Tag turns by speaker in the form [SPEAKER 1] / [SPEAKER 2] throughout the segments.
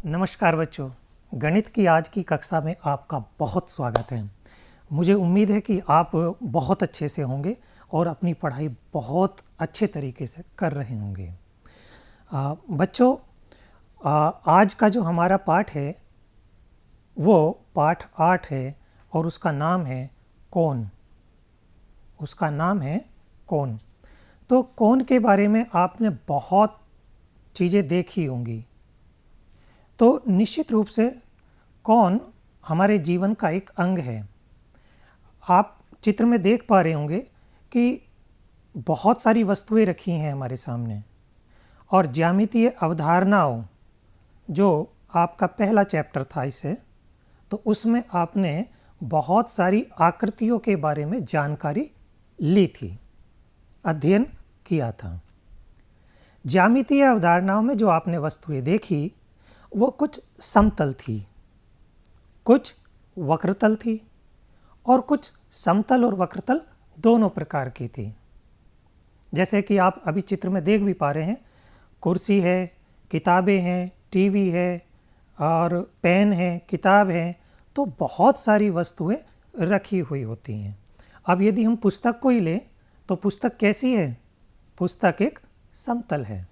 [SPEAKER 1] नमस्कार बच्चों, गणित की आज की कक्षा में आपका बहुत स्वागत है। मुझे उम्मीद है कि आप बहुत अच्छे से होंगे और अपनी पढ़ाई बहुत अच्छे तरीके से कर रहे होंगे। बच्चों, आज का जो हमारा पाठ है वो पाठ 8 है और उसका नाम है कोण। उसका नाम है कोण। तो कोण के बारे में आपने बहुत चीज़ें देखी होंगी। तो निश्चित रूप से कोण हमारे जीवन का एक अंग है। आप चित्र में देख पा रहे होंगे कि बहुत सारी वस्तुएं रखी हैं हमारे सामने और ज्यामितीय अवधारणाओं जो आपका पहला चैप्टर था इससे, तो उसमें आपने बहुत सारी आकृतियों के बारे में जानकारी ली थी, अध्ययन किया था। ज्यामितीय अवधारणाओं में जो आपने वस्तुएं देखी वो कुछ समतल थी, कुछ वक्रतल थी और कुछ समतल और वक्रतल दोनों प्रकार की थी। जैसे कि आप अभी चित्र में देख भी पा रहे हैं, कुर्सी है, किताबें हैं, टीवी है और पेन है, किताब है, तो बहुत सारी वस्तुएं रखी हुई होती हैं। अब यदि हम पुस्तक को ही लें तो पुस्तक कैसी है? पुस्तक एक समतल है,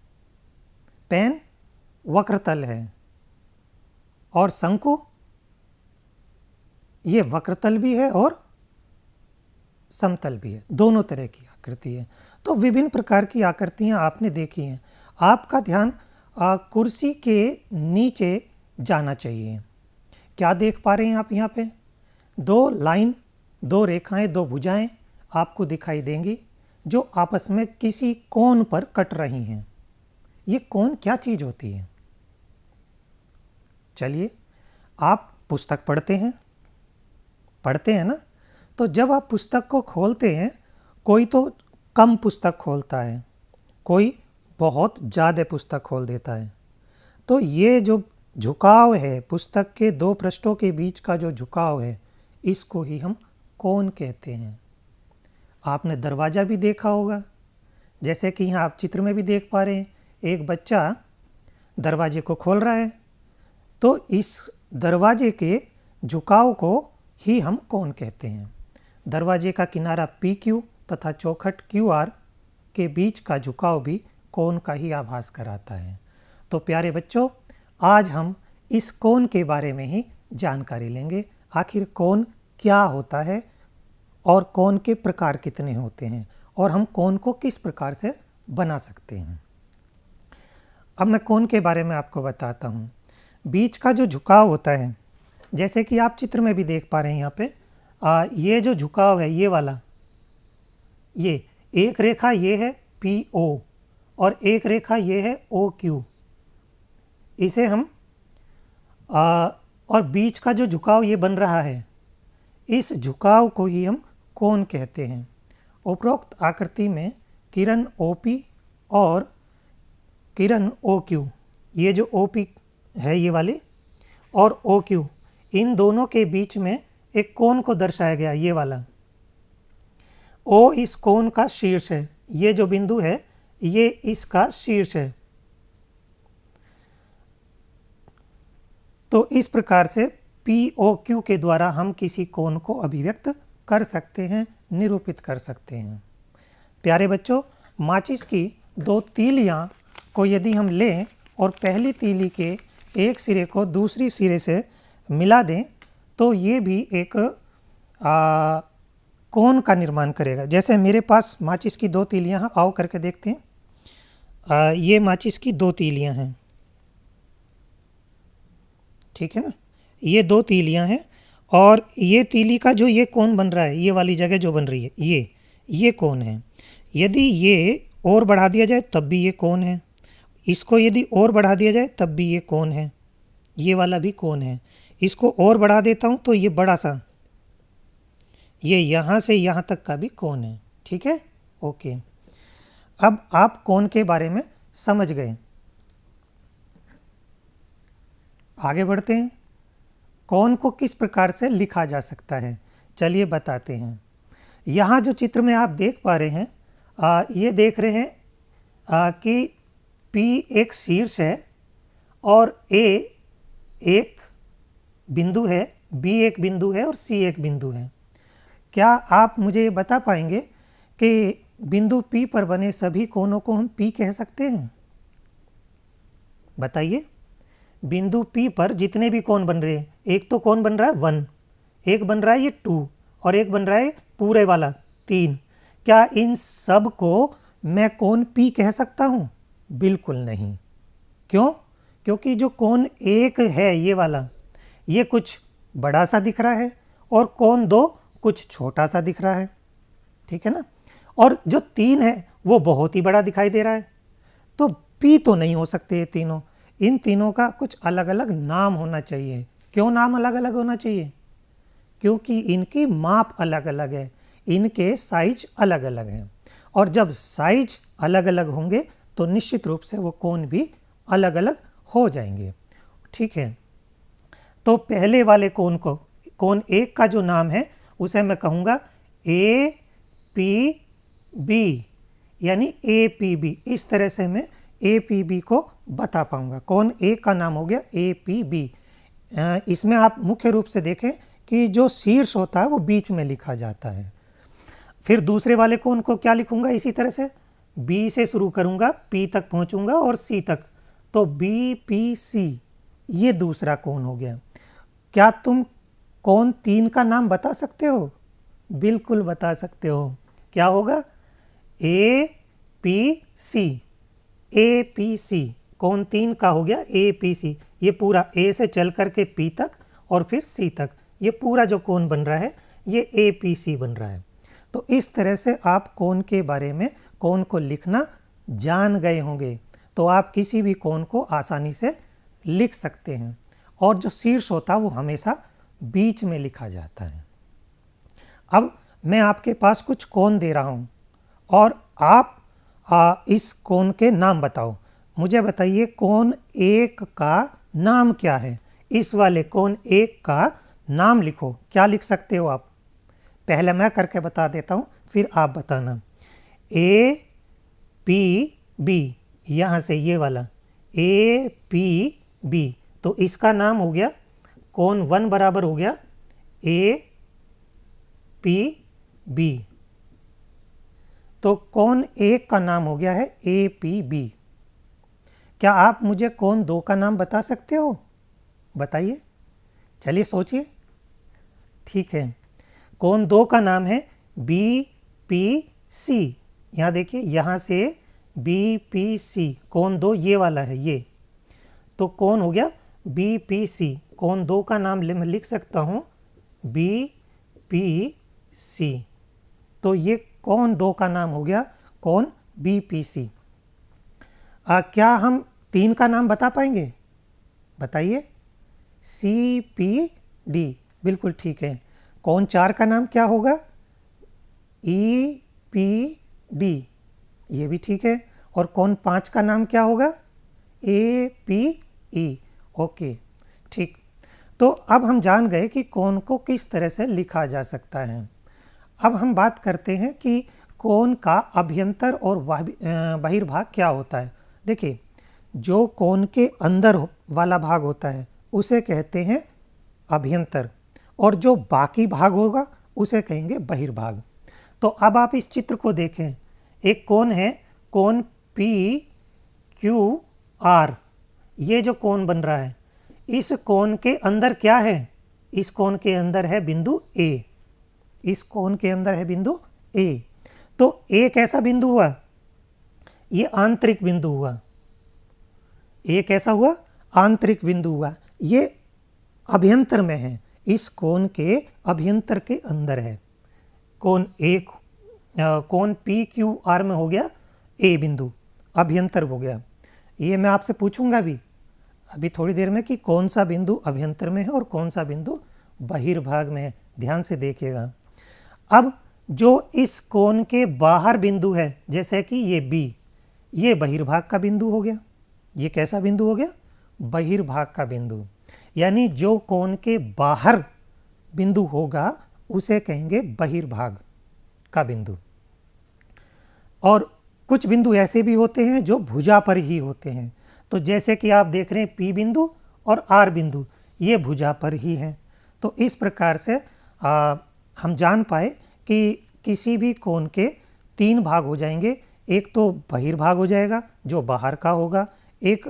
[SPEAKER 1] पेन वक्रतल है और शंकु ये वक्रतल भी है और समतल भी है, दोनों तरह की आकृति है। तो विभिन्न प्रकार की आकृतियां आपने देखी हैं। आपका ध्यान कुर्सी के नीचे जाना चाहिए। क्या देख पा रहे हैं आप यहाँ पे? दो लाइन, दो रेखाएं, दो भुजाएं आपको दिखाई देंगी जो आपस में किसी कोण पर कट रही हैं। ये कोण क्या चीज़ होती है? चलिए, आप पुस्तक पढ़ते हैं ना? तो जब आप पुस्तक को खोलते हैं, कोई तो कम पुस्तक खोलता है, कोई बहुत ज़्यादा पुस्तक खोल देता है। तो ये जो झुकाव है, पुस्तक के दो पृष्ठों के बीच का जो झुकाव है, इसको ही हम कोण कहते हैं। आपने दरवाज़ा भी देखा होगा, जैसे कि यहाँ आप चित्र में भी देख पा रहे हैं, एक बच्चा दरवाजे को खोल रहा है, तो इस दरवाजे के झुकाव को ही हम कोण कहते हैं। दरवाजे का किनारा PQ तथा चौखट QR के बीच का झुकाव भी कोण का ही आभास कराता है। तो प्यारे बच्चों, आज हम इस कोण के बारे में ही जानकारी लेंगे। आखिर कोण क्या होता है और कोण के प्रकार कितने होते हैं और हम कोण को किस प्रकार से बना सकते हैं। अब मैं कोण के बारे में आपको बताता हूँ। बीच का जो झुकाव होता है, जैसे कि आप चित्र में भी देख पा रहे हैं यहाँ पे, ये जो झुकाव है, ये वाला, ये एक रेखा ये है PO और एक रेखा ये है OQ। इसे हम और बीच का जो झुकाव ये बन रहा है, इस झुकाव को ही हम कोण कहते हैं। उपरोक्त आकृति में किरण OP और किरण OQ, ये जो OP है ये वाली और OQ, इन दोनों के बीच में एक कोण को दर्शाया गया, ये वाला। O इस कोण का शीर्ष है, ये जो बिंदु है ये इसका शीर्ष है। तो इस प्रकार से POQ के द्वारा हम किसी कोण को अभिव्यक्त कर सकते हैं, निरूपित कर सकते हैं। प्यारे बच्चों, माचिस की दो तीलियां को यदि हम लें और पहली तीली के एक सिरे को दूसरी सिरे से मिला दें तो ये भी एक कोण का निर्माण करेगा। जैसे मेरे पास माचिस की दो तीलियां हैं, आओ करके देखते हैं। ये माचिस की दो तीलियां हैं, ठीक है ना? ये दो तीलियां हैं और ये तीली का जो ये कोण बन रहा है, ये वाली जगह जो बन रही है, ये कोण है। यदि ये और बढ़ा दिया जाए तब भी ये कोण है, इसको यदि और बढ़ा दिया जाए तब भी ये कोण है, ये वाला भी कोण है। इसको और बढ़ा देता हूँ तो ये बड़ा सा, ये यहाँ से यहाँ तक का भी कोण है, ठीक है? ओके, अब आप कोण के बारे में समझ गए। आगे बढ़ते हैं। कोण को किस प्रकार से लिखा जा सकता है, चलिए बताते हैं। यहाँ जो चित्र में आप देख पा रहे हैं, ये देख रहे हैं कि P एक शीर्ष है और A एक बिंदु है, बी एक बिंदु है और सी एक बिंदु है। क्या आप मुझे ये बता पाएंगे कि बिंदु P पर बने सभी कोणों को हम P कह सकते हैं? बताइए। बिंदु P पर जितने भी कोण बन रहे हैं, एक तो कोण बन रहा है 1, एक बन रहा है ये 2 और एक बन रहा है पूरे वाला 3। क्या इन सब को मैं कोण P कह सकता हूँ? बिल्कुल नहीं। क्यों? क्योंकि जो कोण एक है ये वाला, ये कुछ बड़ा सा दिख रहा है और कोण 2 कुछ छोटा सा दिख रहा है, ठीक है ना। और जो 3 है वो बहुत ही बड़ा दिखाई दे रहा है। तो P तो नहीं हो सकते ये तीनों। इन तीनों का कुछ अलग अलग नाम होना चाहिए। क्यों नाम अलग अलग होना चाहिए? क्योंकि इनकी माप अलग अलग है, इनके साइज अलग अलग हैं। और जब साइज अलग अलग होंगे तो निश्चित रूप से वो कोण भी अलग अलग हो जाएंगे, ठीक है। तो पहले वाले कोण को, कोण एक का जो नाम है उसे मैं कहूँगा ए पी बी, यानी ए पी बी। इस तरह से मैं ए पी बी को बता पाऊँगा। कोण एक का नाम हो गया ए पी बी। इसमें आप मुख्य रूप से देखें कि जो शीर्ष होता है वो बीच में लिखा जाता है। फिर दूसरे वाले कोण को क्या लिखूँगा? इसी तरह से बी से शुरू करूँगा, पी तक पहुँचूँगा और सी तक, तो बी पी सी, ये दूसरा कोण हो गया। क्या तुम कोण 3 का नाम बता सकते हो? बिल्कुल बता सकते हो। क्या होगा? A P C, A P C. कोण 3 का हो गया ए पी सी। ये पूरा ए से चल करके पी तक और फिर सी तक, ये पूरा जो कोण बन रहा है ये ए पी सी बन रहा है। तो इस तरह से आप कोण के बारे में, कोण को लिखना जान गए होंगे, तो आप किसी भी कोण को आसानी से लिख सकते हैं। और जो शीर्ष होता है वो हमेशा बीच में लिखा जाता है। अब मैं आपके पास कुछ कोण दे रहा हूँ और आप इस कोण के नाम बताओ। मुझे बताइए कोण एक का नाम क्या है? इस वाले कोण एक का नाम लिखो। क्या लिख सकते हो आप? पहले मैं करके बता देता हूँ, फिर आप बताना। ए पी बी, यहाँ से ये वाला ए पी बी, तो इसका नाम हो गया कोण 1 बराबर हो गया ए पी बी। तो कोण एक का नाम हो गया है ए पी बी। क्या आप मुझे कोण 2 का नाम बता सकते हो? बताइए, चलिए सोचिए। ठीक है, कोण 2 का नाम है बी पी सी। यहाँ देखिए, यहाँ से बी पी सी, कोण 2 ये वाला है ये, तो कोण हो गया बी पी सी। कोण 2 का नाम मैं लिख सकता हूँ बी पी सी। तो ये कोण 2 का नाम हो गया कोण बी पी सी। क्या हम 3 का नाम बता पाएंगे? बताइए। सी पी डी, बिल्कुल ठीक है। कोण 4 का नाम क्या होगा? ई पी डी, ये भी ठीक है। और कोण 5 का नाम क्या होगा? A P E. ओके, ठीक। तो अब हम जान गए कि कोण को किस तरह से लिखा जा सकता है। अब हम बात करते हैं कि कोण का अभ्यंतर और बहिर्भाग क्या होता है। देखिए, जो कोण के अंदर वाला भाग होता है उसे कहते हैं अभ्यंतर, और जो बाकी भाग होगा उसे कहेंगे बहिर्भाग। तो अब आप इस चित्र को देखें। एक कोण है, कोण पी क्यू आर। ये जो कोण बन रहा है, इस कोण के अंदर क्या है? इस कोण के अंदर है बिंदु ए। इस कोण के अंदर है बिंदु ए। तो ए कैसा बिंदु हुआ? ये आंतरिक बिंदु हुआ। ए कैसा हुआ? आंतरिक बिंदु हुआ। ये अभ्यंतर में है, इस कोण के अभ्यंतर के अंदर है। कोण एक, कोण पी क्यू आर में हो गया ए बिंदु, अभ्यंतर हो गया। ये मैं आपसे पूछूंगा भी अभी थोड़ी देर में कि कौन सा बिंदु अभ्यंतर में है और कौन सा बिंदु बहिर्भाग में है। ध्यान से देखिएगा। अब जो इस कोण के बाहर बिंदु है, जैसे कि ये बी, ये बहिर्भाग का बिंदु हो गया। ये कैसा बिंदु हो गया? बहिर्भाग का बिंदु। यानी जो कोण के बाहर बिंदु होगा उसे कहेंगे बहिर्भाग का बिंदु। और कुछ बिंदु ऐसे भी होते हैं जो भुजा पर ही होते हैं। तो जैसे कि आप देख रहे हैं पी बिंदु और आर बिंदु ये भुजा पर ही है। तो इस प्रकार से हम जान पाए कि किसी भी कोण के 3 भाग हो जाएंगे। एक तो बहिर्भाग हो जाएगा जो बाहर का होगा, एक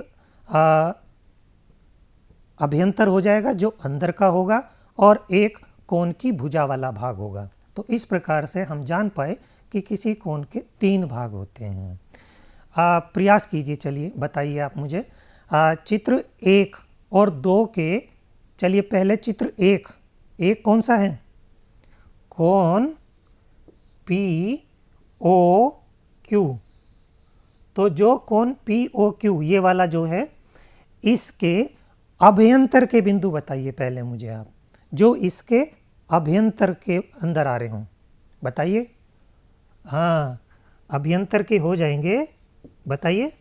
[SPEAKER 1] अभ्यंतर हो जाएगा जो अंदर का होगा, और एक कोण की भुजा वाला भाग होगा। तो इस प्रकार से हम जान पाए कि किसी कोण के 3 भाग होते हैं। प्रयास कीजिए, चलिए बताइए आप मुझे चित्र 1 और 2 के। चलिए पहले चित्र 1 कौन सा है? कोण POQ। तो जो कोण POQ ये वाला जो है, इसके अभ्यंतर के बिंदु बताइए पहले मुझे आप, जो इसके अभ्यंतर के अंदर आ रहे हों बताइए। हाँ, अभ्यंतर के हो जाएंगे, बताइए।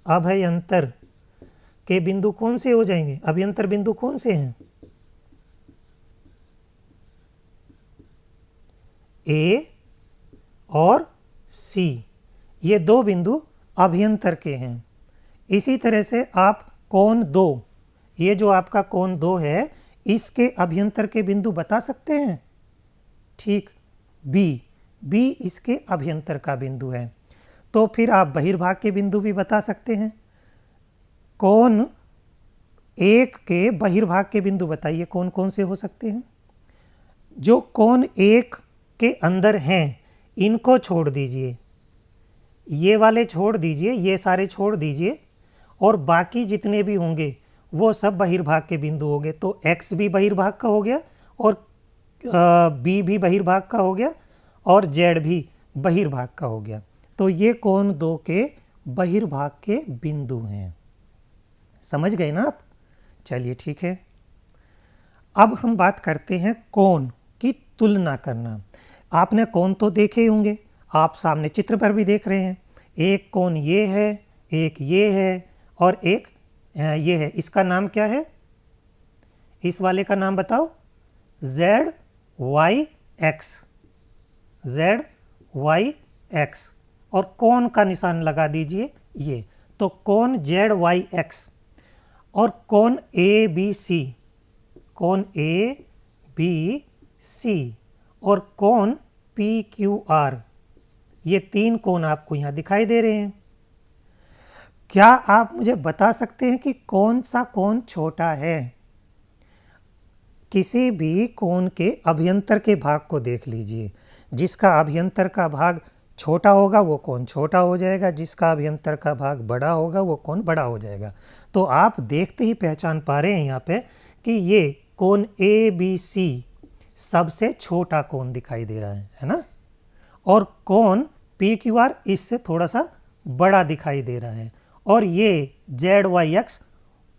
[SPEAKER 1] अभ्यंतर के बिंदु कौन से हो जाएंगे? अभ्यंतर बिंदु कौन से हैं? A और C, ये 2 बिंदु अभ्यंतर के हैं। इसी तरह से आप कोण 2, ये जो आपका कोण 2 है, इसके अभ्यंतर के बिंदु बता सकते हैं? ठीक, B इसके अभ्यंतर का बिंदु है। तो फिर आप बहिर्भाग के बिंदु भी बता सकते हैं। कोण 1 के बहिर्भाग के बिंदु बताइए कौन कौन से हो सकते हैं? जो कोण 1 के अंदर हैं इनको छोड़ दीजिए, ये वाले छोड़ दीजिए, ये सारे छोड़ दीजिए, और बाकी जितने भी होंगे वो सब बहिर्भाग के बिंदु हो गए। तो X भी बहिर्भाग का हो गया, और B भी बहिर्भाग का हो गया, और Z भी बहिर्भाग का हो गया। तो ये कोण 2 के बहिर्भाग के बिंदु हैं। समझ गए ना आप? चलिए ठीक है। अब हम बात करते हैं कोण की तुलना करना। आपने कोण तो देखे ही होंगे, आप सामने चित्र पर भी देख रहे हैं। एक कोण ये है, एक ये है, और एक ये है। इसका नाम क्या है? इस वाले का नाम बताओ। ZYX, ZYX, और कोण का निशान लगा दीजिए ये। तो कोण ZYX और कोण ABC, कोण ABC और कोण PQR, ये 3 कोण आपको यहाँ दिखाई दे रहे हैं। क्या आप मुझे बता सकते हैं कि कौन सा कोण छोटा है? किसी भी कोण के अभ्यंतर के भाग को देख लीजिए। जिसका अभ्यंतर का भाग छोटा होगा वो कोण छोटा हो जाएगा, जिसका अभ्यंतर का भाग बड़ा होगा वो कोण बड़ा हो जाएगा। तो आप देखते ही पहचान पा रहे हैं यहाँ पे कि ये कोण ABC सबसे छोटा कोण दिखाई दे रहा है ना? और कोण PQR इससे थोड़ा सा बड़ा दिखाई दे रहा है, और ये ZYX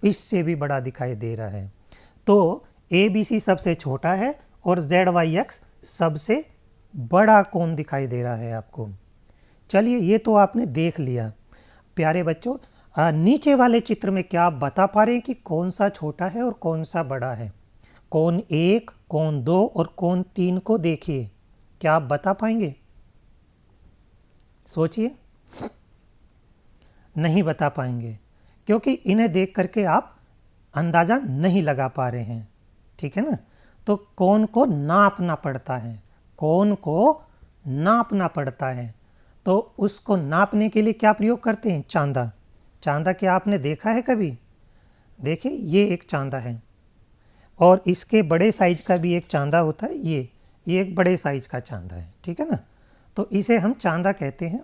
[SPEAKER 1] इससे भी बड़ा दिखाई दे रहा है। तो ABC सबसे छोटा है और ZYX सबसे बड़ा कोण दिखाई दे रहा है आपको। चलिए, ये तो आपने देख लिया। प्यारे बच्चों, नीचे वाले चित्र में क्या आप बता पा रहे हैं कि कौन सा छोटा है और कौन सा बड़ा है? कोण 1, कोण 2 और कोण 3 को देखिए, क्या आप बता पाएंगे? सोचिए। नहीं बता पाएंगे, क्योंकि इन्हें देख करके आप अंदाज़ा नहीं लगा पा रहे हैं, ठीक है ना? तो कोण को नापना पड़ता है, कोण को नापना पड़ता है। तो उसको नापने के लिए क्या प्रयोग करते हैं? चांदा। चांदा क्या आपने देखा है कभी? देखिए, ये एक चांदा है, और इसके बड़े साइज का भी एक चांदा होता है। ये एक बड़े साइज का चांदा है, ठीक है ना? तो इसे हम चांदा कहते हैं।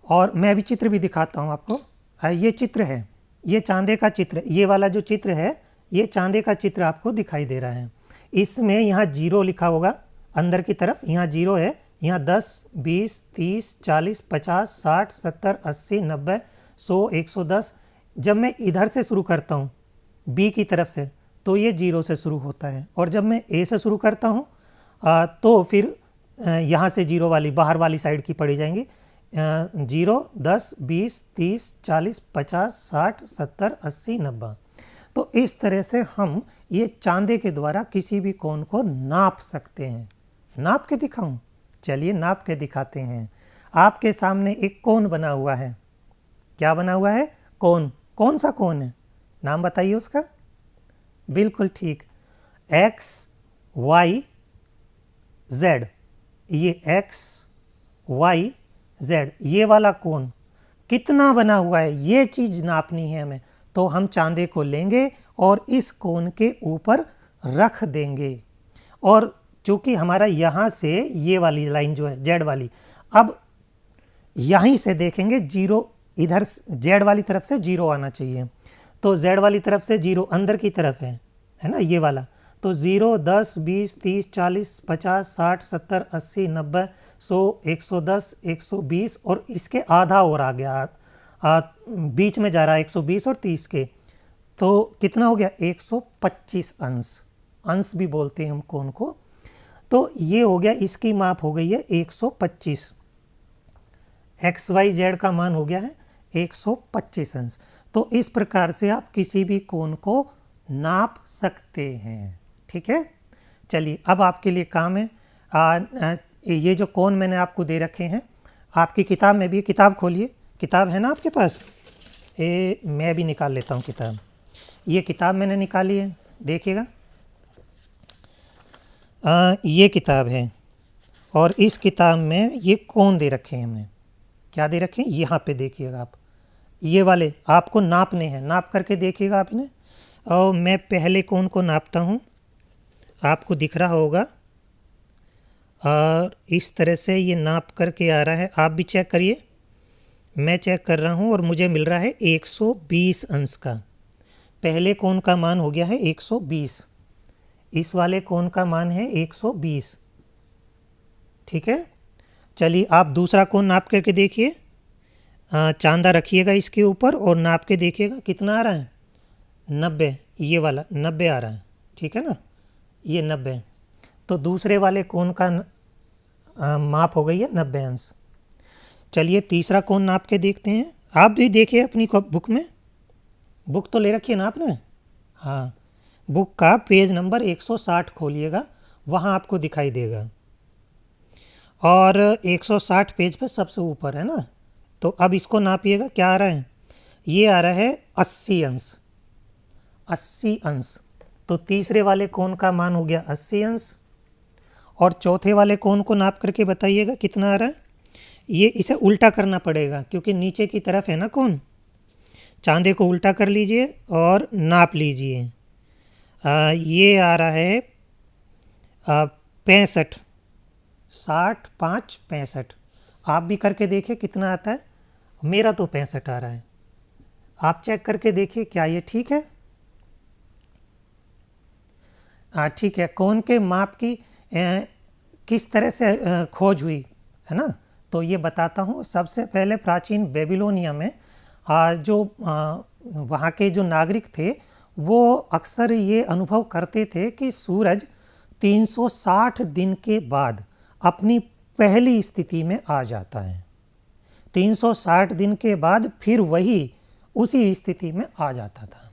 [SPEAKER 1] और मैं अभी चित्र भी दिखाता हूँ आपको। ये चित्र है, ये चांदे का चित्र, ये वाला जो चित्र है ये चांदे का चित्र आपको दिखाई दे रहा है। इसमें यहाँ 0 लिखा होगा अंदर की तरफ, यहाँ 0 है। यहाँ 10, 20, 30, 40, 50, 60, 70, 80, 90, 100, 110। जब मैं इधर से शुरू करता हूँ B की तरफ से, तो ये 0 से शुरू होता है, और जब मैं A से शुरू करता हूँ तो फिर यहाँ से 0 वाली बाहर वाली साइड की पड़ी जाएंगी। 0, 10, 20, 30, 40, 50, 60, 70, 80, 90। तो इस तरह से हम ये चांदे के द्वारा किसी भी कोण को नाप सकते हैं। नाप के दिखाऊं? चलिए नाप के दिखाते हैं। आपके सामने एक कोण बना हुआ है। क्या बना हुआ है? कोण। कौन सा कोण है? नाम बताइए उसका। बिल्कुल ठीक, एक्स वाई जेड। ये एक्स वाई जेड, ये वाला कोण कितना बना हुआ है, ये चीज़ नापनी है हमें। तो हम चांदे को लेंगे और इस कोण के ऊपर रख देंगे। और चूंकि हमारा यहाँ से ये वाली लाइन जो है जेड वाली, अब यहीं से देखेंगे जीरो, इधर जेड वाली तरफ से जीरो आना चाहिए। तो जेड वाली तरफ से जीरो अंदर की तरफ है ना, ये वाला। तो 0, 10, 20, 30, 40, 50, 60, 70, 80, 90, 100, 110, 120 और इसके आधा और आ गया, बीच में जा रहा है 120 और 30 के। तो कितना हो गया, 125 अंश। अंश भी बोलते हैं हम कोण को। तो ये हो गया, इसकी माप हो गई है 125। एक्स वाई जेड का मान हो गया है 125 अंश। तो इस प्रकार से आप किसी भी कोण को नाप सकते हैं। ठीक है, चलिए अब आपके लिए काम है, ये जो कोण मैंने आपको दे रखे हैं, आपकी किताब में भी, किताब खोलिए, किताब है ना आपके पास, मैं भी निकाल लेता हूँ किताब। ये किताब मैंने निकाली है, देखिएगा, ये किताब है और इस किताब में ये कोण दे रखे हैं हमने। क्या दे रखे हैं, यहाँ पे देखिएगा आप, ये वाले आपको नापने हैं, नाप करके देखिएगा आप इन्हें। और मैं पहले कोण को नापता हूँ, आपको दिख रहा होगा, और इस तरह से ये नाप करके आ रहा है। आप भी चेक करिए, मैं चेक कर रहा हूँ और मुझे मिल रहा है 120 अंश का। पहले कोण का मान हो गया है 120, इस वाले कोण का मान है 120। ठीक है, चलिए आप दूसरा कोण नाप करके देखिए, चांदा रखिएगा इसके ऊपर और नाप के देखिएगा कितना आ रहा है, 90, ये वाला 90 आ रहा है। ठीक है ना, ये 90। तो दूसरे वाले कोण का माप हो गई है 90 अंश। चलिए तीसरा कोण नाप के देखते हैं। आप भी देखिए अपनी बुक में, बुक तो ले रखी है ना आपने, हाँ, बुक का पेज नंबर 160 खोलिएगा, वहाँ आपको दिखाई देगा। और 160 पेज पे सबसे ऊपर है ना। तो अब इसको नापिएगा, क्या आ रहा है, ये आ रहा है 80 अंश, 80 अंश। तो तीसरे वाले कोण का मान हो गया 80 अंश। और चौथे वाले कोण को नाप करके बताइएगा कितना आ रहा है। ये इसे उल्टा करना पड़ेगा क्योंकि नीचे की तरफ है ना कोण। चांदे को उल्टा कर लीजिए और नाप लीजिए। ये आ रहा है 65, 60, 5, 65। आप भी करके देखिए कितना आता है। मेरा तो 65 आ रहा है, आप चेक करके देखिए क्या ये ठीक है। ठीक है, कोण के माप की किस तरह से खोज हुई है ना, तो ये बताता हूँ। सबसे पहले प्राचीन बेबीलोनिया में जो वहाँ के जो नागरिक थे वो अक्सर ये अनुभव करते थे कि सूरज 360 दिन के बाद अपनी पहली स्थिति में आ जाता है। 360 दिन के बाद फिर वही उसी स्थिति में आ जाता था।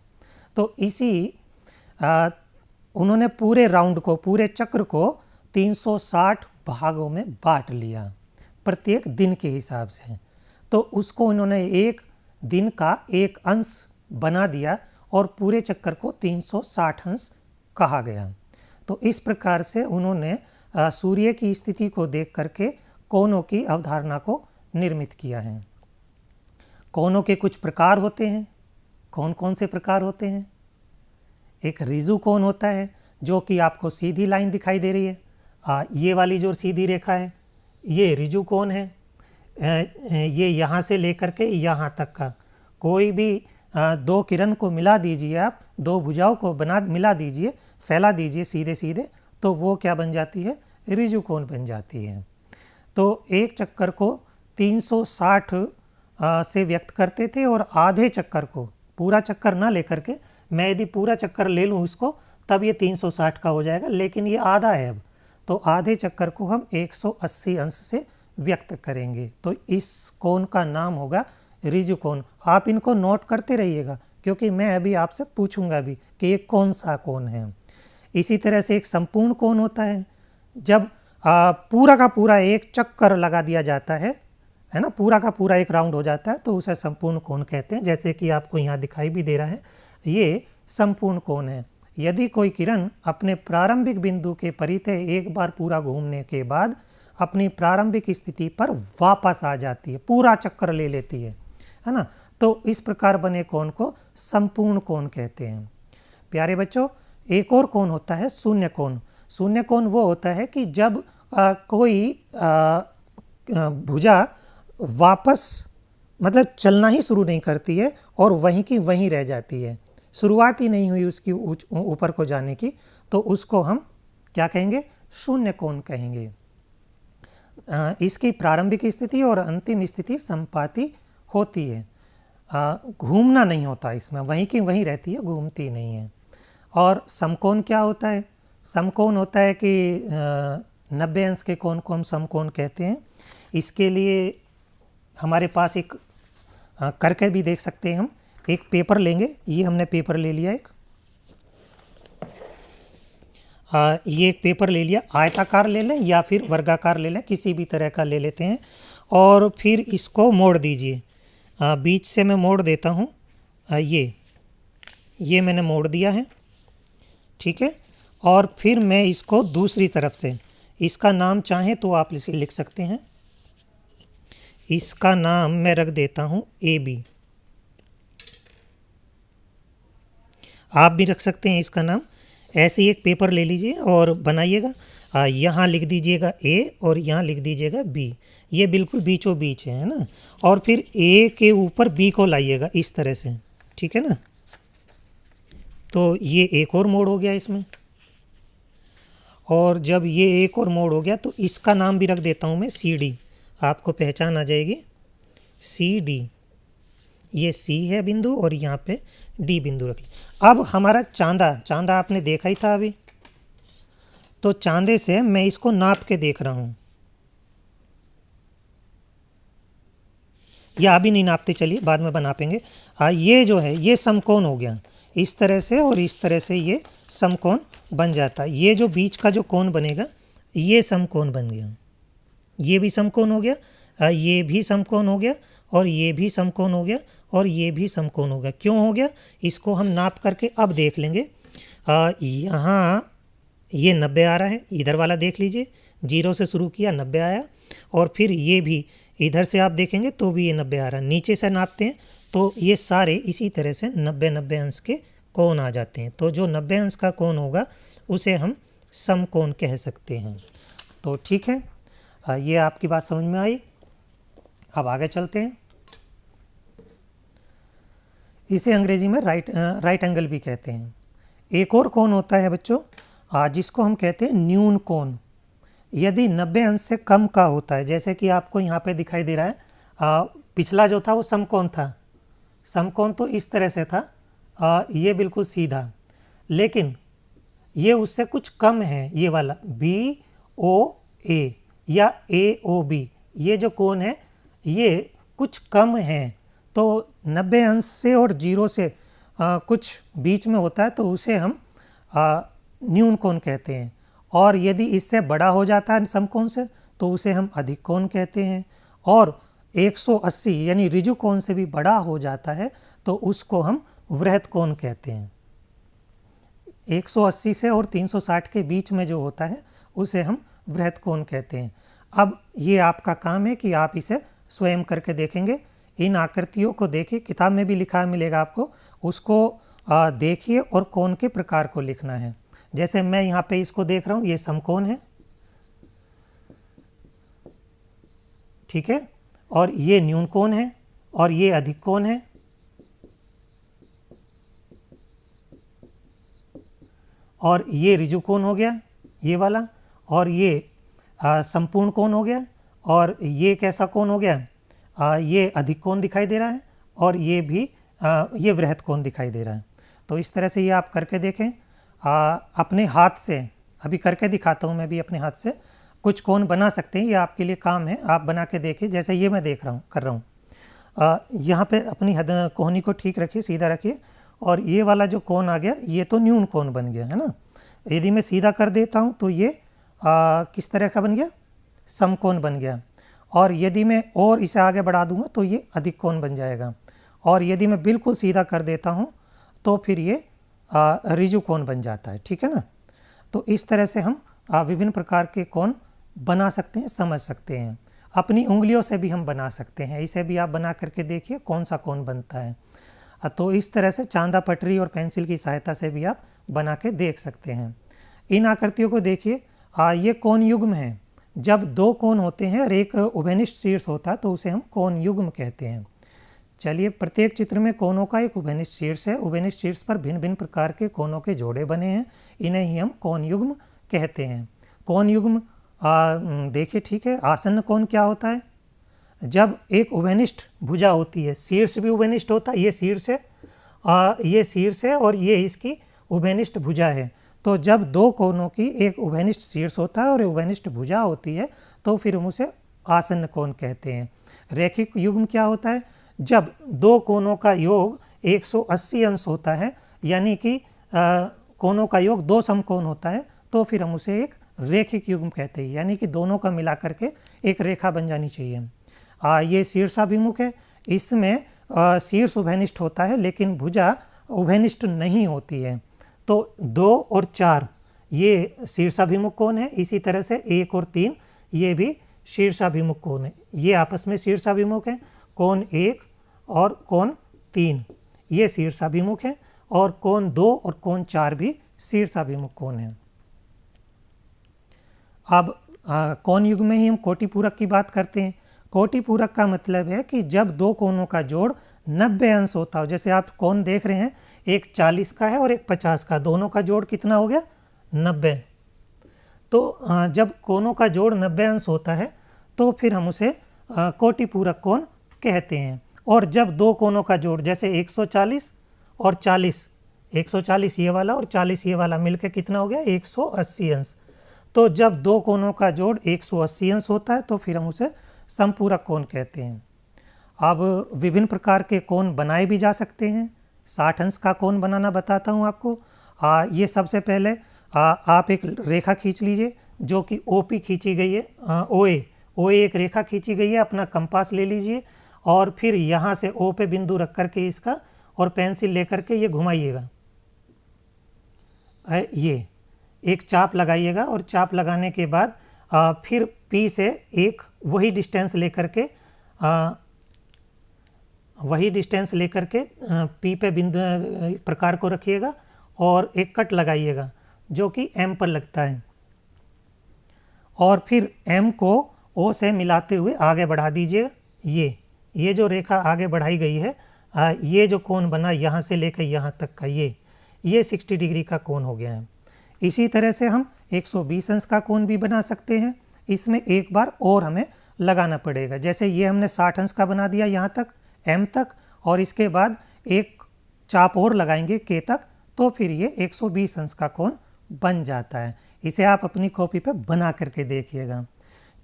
[SPEAKER 1] तो इसी उन्होंने पूरे राउंड को, पूरे चक्र को 360 भागों में बांट लिया, प्रत्येक दिन के हिसाब से। तो उसको उन्होंने एक दिन का एक अंश बना दिया और पूरे चक्कर को 360 अंश कहा गया। तो इस प्रकार से उन्होंने सूर्य की स्थिति को देख करके कोणों की अवधारणा को निर्मित किया है। कोणों के कुछ प्रकार होते हैं। कौन कौन से प्रकार होते हैं? एक रिजु कोण होता है जो कि आपको सीधी लाइन दिखाई दे रही है। ये वाली जो सीधी रेखा है ये रिजु कोण है। ये यहाँ से लेकर के यहाँ तक का कोई भी दो किरण को मिला दीजिए, आप दो भुजाओं को मिला दीजिए, फैला दीजिए सीधे सीधे, तो वो क्या बन जाती है? रिजु कोण बन जाती है। तो एक चक्कर को 360 से व्यक्त करते थे और आधे चक्कर को, पूरा चक्कर ना लेकर के, मैं यदि पूरा चक्कर ले लूँ उसको तब ये 360 का हो जाएगा, लेकिन ये आधा है अब, तो आधे चक्कर को हम 180 अंश से व्यक्त करेंगे। तो इस कोण का नाम होगा रिजु कोण। आप इनको नोट करते रहिएगा क्योंकि मैं अभी आपसे पूछूंगा भी कि ये कौन सा कोण है। इसी तरह से एक संपूर्ण कोण होता है, जब पूरा का पूरा एक चक्कर लगा दिया जाता है ना, पूरा का पूरा एक राउंड हो जाता है, तो उसे संपूर्ण कोण कहते हैं। जैसे कि आपको यहाँ दिखाई भी दे रहा है, ये समपूर्ण कोण है। यदि कोई किरण अपने प्रारंभिक बिंदु के परितः एक बार पूरा घूमने के बाद अपनी प्रारंभिक स्थिति पर वापस आ जाती है, पूरा चक्कर ले लेती है ना, तो इस प्रकार बने कोण को संपूर्ण कोण कहते हैं। प्यारे बच्चों, एक और कोण होता है शून्य कोण। शून्य कोण वो होता है कि जब कोई भुजा वापस मतलब चलना ही शुरू नहीं करती है और वहीं की वहीं रह जाती है, शुरुआत ही नहीं हुई उसकी ऊपर को जाने की, तो उसको हम क्या कहेंगे? शून्य कोण कहेंगे। इसकी प्रारंभिक स्थिति और अंतिम स्थिति संपाती होती है, घूमना नहीं होता इसमें, वहीं की वहीं रहती है, घूमती नहीं है। और समकोण क्या होता है? समकोण होता है कि 90 अंश के कोण को हम समकोण कहते हैं। इसके लिए हमारे पास एक करके भी देख सकते हैं हम। एक पेपर लेंगे, ये हमने पेपर ले लिया एक, ये एक पेपर ले लिया, आयताकार ले लें या फिर वर्गाकार ले लें, किसी भी तरह का ले लेते हैं। और फिर इसको मोड़ दीजिए, बीच से मैं मोड़ देता हूँ, ये मैंने मोड़ दिया है, ठीक है। और फिर मैं इसको दूसरी तरफ से, इसका नाम चाहें तो आप इसे लिख सकते हैं, इसका नाम मैं रख देता हूँ AB, आप भी रख सकते हैं इसका नाम। ऐसे ही एक पेपर ले लीजिए और बनाइएगा, यहाँ लिख दीजिएगा A और यहाँ लिख दीजिएगा B, ये बिल्कुल बीचों बीच है ना। और फिर A के ऊपर B को लाइएगा इस तरह से, ठीक है ना। तो ये एक और मोड़ हो गया इसमें, और जब ये एक और मोड़ हो गया तो इसका नाम भी रख देता हूँ मैं CD, आपको पहचान आ जाएगी, CD, ये C है बिंदु और यहाँ पे D बिंदु रख लिया। अब हमारा चांदा आपने देखा ही था अभी, तो चांदे से मैं इसको नाप के देख रहा हूँ, या अभी नहीं नापते, चलिए बाद में नापेंगे। ये जो है ये समकोण हो गया, इस तरह से और इस तरह से ये समकोण बन जाता है। ये जो बीच का जो कोण बनेगा ये समकोण बन गया, ये भी समकोण हो गया, ये भी समकोण हो गया, और ये भी समकोण हो गया, और ये भी समकोण हो गया। क्यों हो गया इसको हम नाप करके अब देख लेंगे। यहाँ ये 90 आ रहा है, इधर वाला देख लीजिए, 0 से शुरू किया 90 आया, और फिर ये भी इधर से आप देखेंगे तो भी ये 90 आ रहा है। नीचे से नापते हैं तो ये सारे इसी तरह से 90 अंश के कोण आ जाते हैं। तो जो 90 अंश का कोण होगा उसे हम समकोण कह सकते हैं। तो ठीक है, ये आपकी बात समझ में आई। अब आगे चलते हैं। इसे अंग्रेजी में राइट एंगल भी कहते हैं। एक और कोण होता है बच्चों, जिसको हम कहते हैं न्यून कोण। यदि 90 अंश से कम का होता है, जैसे कि आपको यहाँ पे दिखाई दे रहा है, पिछला जो था वो समकोण था, समकोण तो इस तरह से था, ये बिल्कुल सीधा, लेकिन ये उससे कुछ कम है, ये वाला BOA या AOB, ये जो कोण है ये कुछ कम है। तो 90 अंश से और 0 से कुछ बीच में होता है तो उसे हम न्यून कोण कहते हैं। और यदि इससे बड़ा हो जाता है समकोण से तो उसे हम अधिक कोण कहते हैं। और 180 यानी ऋजु कोण से भी बड़ा हो जाता है तो उसको हम वृहत कोण कहते हैं। 180 से और 360 के बीच में जो होता है उसे हम वृहत कोण कहते हैं। अब ये आपका काम है कि आप इसे स्वयं करके देखेंगे, इन आकृतियों को देखिए, किताब में भी लिखा मिलेगा आपको, उसको देखिए और कोण के प्रकार को लिखना है। जैसे मैं यहाँ पे इसको देख रहा हूँ, ये समकोण है, ठीक है, और ये न्यून कोण है, और ये अधिक कोण है, और ये ऋजु कोण हो गया ये वाला, और ये संपूर्ण कोण हो गया, और ये कैसा कोण हो गया, ये अधिक कोण दिखाई दे रहा है, और ये भी ये वृहत कोण दिखाई दे रहा है। तो इस तरह से ये आप करके देखें, अपने हाथ से, अभी करके दिखाता हूँ मैं भी अपने हाथ से, कुछ कोण बना सकते हैं, ये आपके लिए काम है, आप बना के देखिए। जैसे ये मैं देख रहा हूँ, कर रहा हूँ, यहाँ पे अपनी कोहनी को ठीक रखिए, सीधा रखिए, और ये वाला जो कोण आ गया ये तो न्यून कोण बन गया है ना। यदि मैं सीधा कर देता हूँ तो ये किस तरह का बन गया, समकोण बन गया। और यदि मैं और इसे आगे बढ़ा दूंगा तो ये अधिक कोण बन जाएगा। और यदि मैं बिल्कुल सीधा कर देता हूँ तो फिर ये ऋजु कोण बन जाता है। ठीक है ना। तो इस तरह से हम विभिन्न प्रकार के कोण बना सकते हैं, समझ सकते हैं। अपनी उंगलियों से भी हम बना सकते हैं। इसे भी आप बना करके देखिए कौन सा कोण बनता है। तो इस तरह से चांदा पटरी और पेंसिल की सहायता से भी आप बना के देख सकते हैं। इन आकृतियों को देखिए, ये कोण युग्म है। जब दो कोण होते हैं और एक उभयनिष्ठ शीर्ष होता है तो उसे हम कोण युग्म कहते हैं। चलिए, प्रत्येक चित्र में कोणों का एक उभयनिष्ठ शीर्ष है। उभयनिष्ठ शीर्ष पर भिन्न भिन्न प्रकार के कोणों के जोड़े बने हैं, इन्हें ही हम कोण युग्म कहते हैं। कोण युग्म देखिए, ठीक है। आसन्न कोण क्या होता है? जब एक उभयनिष्ठ भुजा होती है, शीर्ष भी उभयनिष्ठ होता है, ये शीर्ष है और ये इसकी उभयनिष्ठ भुजा है। तो जब दो कोणों की एक उभयनिष्ठ शीर्ष होता है और उभयनिष्ठ भुजा होती है तो फिर हम उसे आसन्न कोण कहते हैं। रैखिक युग्म क्या होता है? जब दो कोणों का योग 180 अंश होता है, यानी कि कोणों का योग दो समकोण होता है, तो फिर हम उसे एक रैखिक युग्म कहते हैं, यानी कि दोनों का मिला करके एक रेखा बन जानी चाहिए। ये शीर्षाभिमुख है। इसमें शीर्ष उभयनिष्ठ होता है लेकिन भुजा उभयनिष्ठ नहीं होती है। तो 2 और 4 ये शीर्षाभिमुख कोण है। इसी तरह से 1 और 3 ये भी शीर्षाभिमुख कोण है। ये आपस में शीर्षाभिमुख है। कोण 1 और कोण 3 ये शीर्षाभिमुख है और कोण 2 और कोण 4 भी शीर्षाभिमुख कोण है। अब कोण युग्म में ही हम कोटि पूरक की बात करते हैं। कोटि पूरक का मतलब है कि जब दो कोणों का जोड़ 90 अंश होता हो। जैसे आप कोण देख रहे हैं, एक 40 का है और एक 50 का, दोनों का जोड़ कितना हो गया? 90। तो जब कोणों का जोड़ 90 अंश होता है तो फिर हम उसे कोटि पूरक कोण कहते हैं। और जब दो कोणों का जोड़ जैसे 140 और 40, 140 ये वाला और 40 ये वाला मिलकर कितना हो गया? 180 अंश। तो जब दो कोणों का जोड़ 180 अंश होता है तो फिर हम उसे समपूरक कोण कहते हैं। अब विभिन्न प्रकार के कोण बनाए भी जा सकते हैं। 60 अंश का कोण बनाना बताता हूँ आपको। ये सबसे पहले आप एक रेखा खींच लीजिए जो कि OP खींची गई है, OA एक रेखा खींची गई है। अपना कंपास ले लीजिए और फिर यहाँ से O पे बिंदु रख करके इसका और पेंसिल लेकर के ये घुमाइएगा। ये एक चाप लगाइएगा और चाप लगाने के बाद फिर P से एक वही डिस्टेंस लेकर के P पे बिंदु प्रकार को रखिएगा और एक कट लगाइएगा जो कि M पर लगता है। और फिर M को O से मिलाते हुए आगे बढ़ा दीजिए। ये जो रेखा आगे बढ़ाई गई है, ये जो कोण बना यहाँ से लेकर यहाँ तक का, ये 60 डिग्री का कोण हो गया है। इसी तरह से हम 120 अंश का कोण भी बना सकते हैं। इसमें एक बार और हमें लगाना पड़ेगा। जैसे ये हमने 60 अंश का बना दिया यहाँ तक, M तक, और इसके बाद एक चाप और लगाएंगे K तक, तो फिर ये 120 अंश का कोण बन जाता है। इसे आप अपनी कॉपी पे बना करके देखिएगा।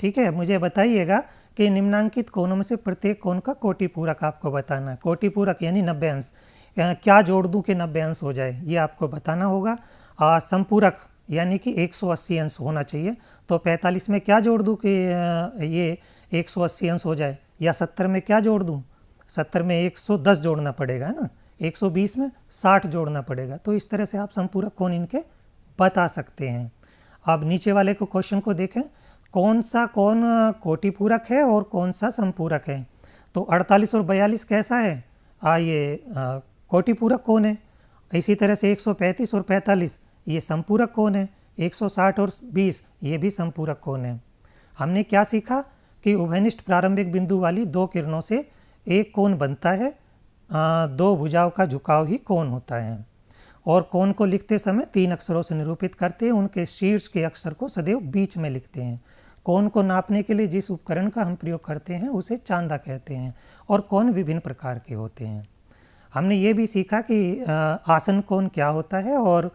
[SPEAKER 1] ठीक है, मुझे बताइएगा कि निम्नांकित कोणों में से प्रत्येक कोण का कोटि पूरक आपको बताना है। कोटि पूरक यानी 90 अंश, क्या जोड़ दूँ कि 90 अंश हो जाए, ये आपको बताना होगा। संपूरक यानी कि 180 अंश होना चाहिए, तो 45 में क्या जोड़ दूँ कि ये 180 अंश हो जाए, या 70 में क्या जोड़ दूँ? 70 में 110 जोड़ना पड़ेगा, है ना। 120 में 60 जोड़ना पड़ेगा। तो इस तरह से आप संपूरक कोण इनके बता सकते हैं। अब नीचे वाले को क्वेश्चन को देखें, कौन सा कोण कोटि पूरक है और कौन सा संपूरक है? तो 48 और 42 कैसा है? ये कोटि पूरक कोण है। इसी तरह से 135 और 45 ये संपूरक कोण है। 160 और 20 ये भी संपूरक कोण है। हमने क्या सीखा कि उभयनिष्ठ प्रारंभिक बिंदु वाली दो किरणों से एक कोण बनता है, दो भुजाओं का झुकाव ही कोण होता है। और कोण को लिखते समय 3 अक्षरों से निरूपित करते हैं, उनके शीर्ष के अक्षर को सदैव बीच में लिखते हैं। कोण को नापने के लिए जिस उपकरण का हम प्रयोग करते हैं उसे चांदा कहते हैं। और कोण विभिन्न प्रकार के होते हैं। हमने ये भी सीखा कि आसन कोण क्या होता है और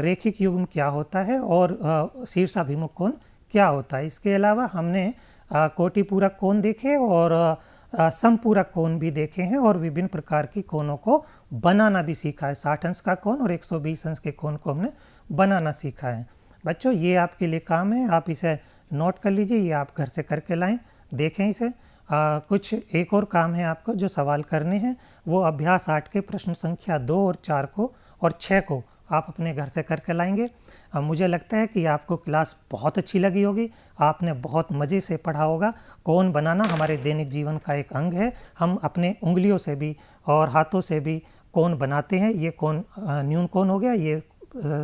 [SPEAKER 1] रेखिक युग्म क्या होता है और शीर्षाभिमुख कोण क्या होता है। इसके अलावा हमने कोटि पूरक कोण देखे और समपूरक कोण भी देखे हैं और विभिन्न प्रकार की कोणों को बनाना भी सीखा है। 60 अंश का कोण और 120 अंश के कोण को हमने बनाना सीखा है। बच्चों, ये आपके लिए काम है, आप इसे नोट कर लीजिए, ये आप घर से करके लाएं, देखें इसे। कुछ एक और काम है आपको जो सवाल करने हैं, वो अभ्यास 8 के प्रश्न संख्या 2 और 4 को और 6 को आप अपने घर से करके लाएंगे। मुझे लगता है कि आपको क्लास बहुत अच्छी लगी होगी, आपने बहुत मज़े से पढ़ा होगा। कोन बनाना हमारे दैनिक जीवन का एक अंग है। हम अपने उंगलियों से भी और हाथों से भी कोन बनाते हैं। ये कोन न्यून कोन हो गया, ये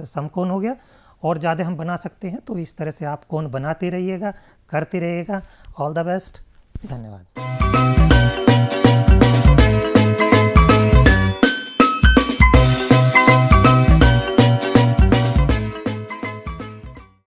[SPEAKER 1] समकोण हो गया, और ज़्यादा हम बना सकते हैं। तो इस तरह से आप कोन बनाते रहिएगा, करते रहिएगा। ऑल द बेस्ट, धन्यवाद।